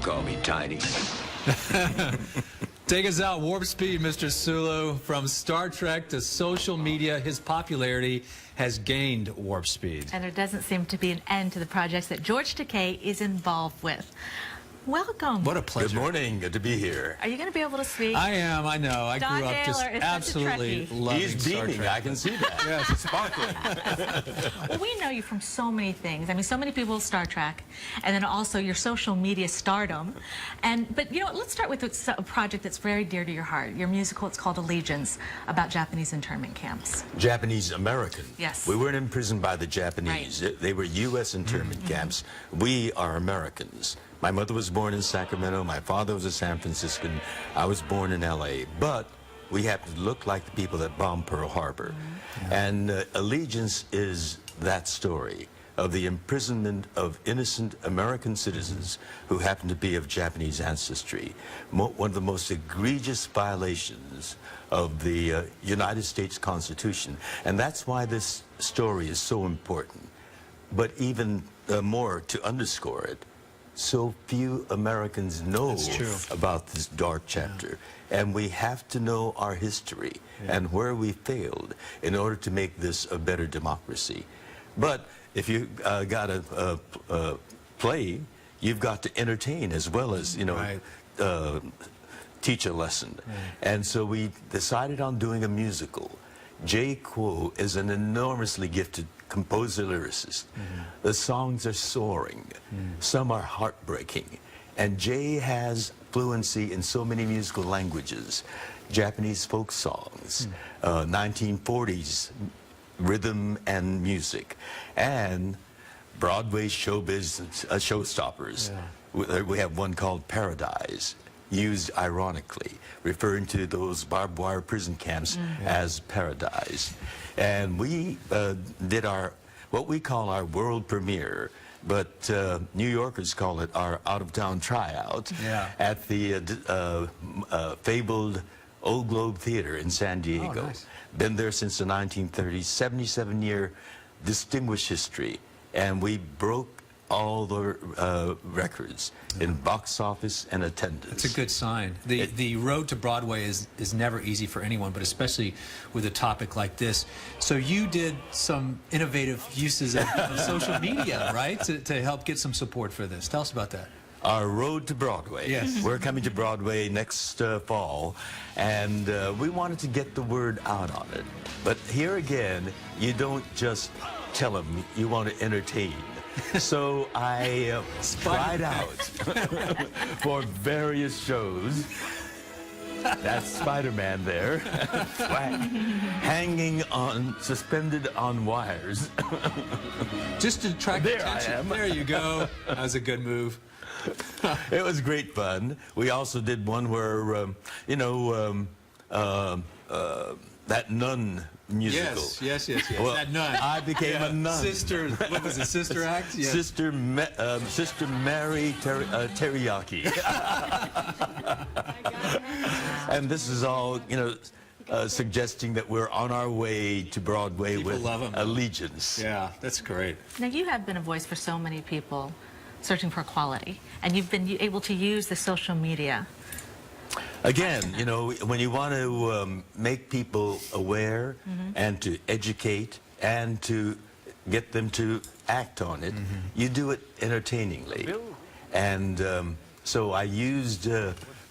call me tiny. Take us out, warp speed, Mr. Sulu. From Star Trek to social media, his popularity has gained warp speed. And there doesn't seem to be an end to the projects that George Takei is involved with. Welcome. What a pleasure. Good morning. Good to be here. Are you going to be able to speak? I am, I know. I grew up just Taylor is such a absolutely Trekkie. loving He's Star beaming. Trek. I can see that. Yes. It's sparkling. Well, we know you from so many things. I mean, so many people Star Trek, and then also your social media stardom. But you know what? Let's start with a project that's very dear to your heart. Your musical. It's called Allegiance, about Japanese internment camps. Japanese American. Yes. We weren't imprisoned by the Japanese. Right. They were U.S. internment camps. We are Americans. My mother was born in Sacramento. My father was a San Franciscan. I was born in L.A. But we happen to look like the people that bombed Pearl Harbor. And Allegiance is that story of the imprisonment of innocent American citizens who happen to be of Japanese ancestry. One of the most egregious violations of the United States Constitution. And that's why this story is so important. But even more, to underscore it, so few Americans know about this dark chapter. And we have to know our history and where we failed in order to make this a better democracy. But if you got a play, you've got to entertain as well as, you know, teach a lesson. And so we decided on doing a musical. Jay Kuo is an enormously gifted composer lyricist. The songs are soaring. Some are heartbreaking. And Jay has fluency in so many musical languages. Japanese folk songs, 1940s rhythm and music, and Broadway showbiz showstoppers. We have one called Paradise, used ironically, referring to those barbed wire prison camps as paradise. And we did what we call our world premiere, but New Yorkers call it our out-of-town tryout at the fabled Old Globe Theater in San Diego. Oh, nice. Been there since the 1930s, 77-year distinguished history, and we broke all the records in box office and attendance. It's a good sign. The road to Broadway is never easy for anyone, but especially with a topic like this. So you did some innovative uses of social media, right, to help get some support for this. Tell us about that. Our road to Broadway. Yes. We're coming to Broadway next fall, and we wanted to get the word out on it. But here again, you don't just tell them, you want to entertain. So I tried out for various shows. That's Spider-Man there, hanging on, suspended on wires. Just to attract There attention. I am. There you go. That was a good move. It was great fun. We also did one where, you know, that nun musical. Yes. Well, That nun. I became a nun. Sister, what was it, Sister Act? Yes. Sister Mary Teriyaki. And this is all, you know, suggesting that we're on our way to Broadway People with love 'em. Allegiance. Yeah, that's great. Now, you have been a voice for so many people searching for equality, and you've been able to use the social media. Again, you know, when you want to make people aware and to educate and to get them to act on it, you do it entertainingly. And so I used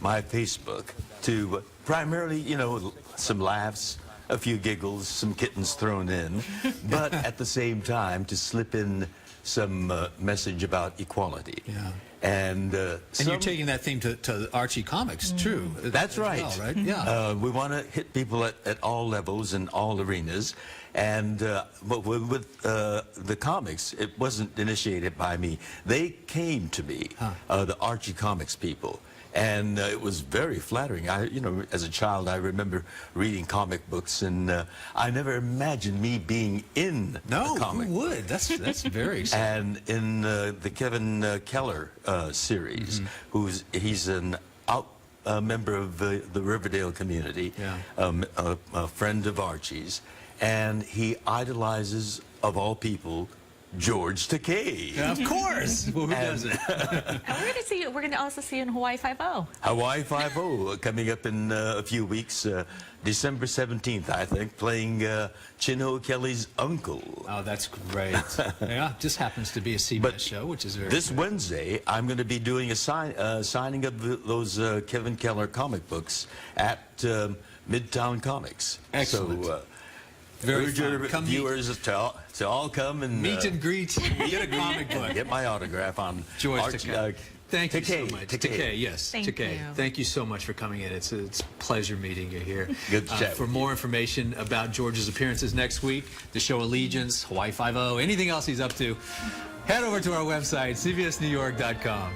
my Facebook to primarily, you know, some laughs, a few giggles, some kittens thrown in, but at the same time to slip in some message about equality. Yeah. And you're taking that theme to Archie Comics, too. That's right. Well, right? Yeah. We want to hit people at all levels and all arenas. And but with the comics, it wasn't initiated by me. They came to me, the Archie Comics people. And it was very flattering. You know, as a child, I remember reading comic books, and I never imagined me being in a comic. Who would? That's very exciting. And in the Kevin Keller series, he's an member of the Riverdale community, a friend of Archie's, and he idolizes, of all people, George Takei. Of course. Well, who doesn't? And we're going to see you. We're going to also see you in Hawaii 5-0. Hawaii 5-0 coming up in a few weeks, December 17th, I think, playing Chinho Kelly's uncle. Oh, that's great. Yeah, just happens to be a CBS show, which is very This good. Wednesday, I'm going to be doing a signing of those Kevin Keller comic books at Midtown Comics. Excellent. So, Very urge fun. your Come viewers to all come and meet and greet. Get a comic book. get my autograph on George Archie- Takei. Thank you Takei, so much. Takei. Takei, yes. Thank Takei. you. Thank you so much for coming in. It's a pleasure meeting you here. Good to chat For with more information about George's appearances next week, the show Allegiance, Hawaii 5-0, anything else he's up to, head over to our website, cbsnewyork.com.